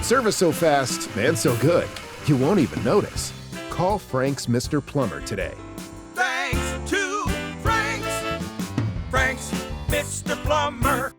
Service so fast and so good, you won't even notice. Call Frank's Mr. Plumber today. Thanks to Frank's Mr. Plumber.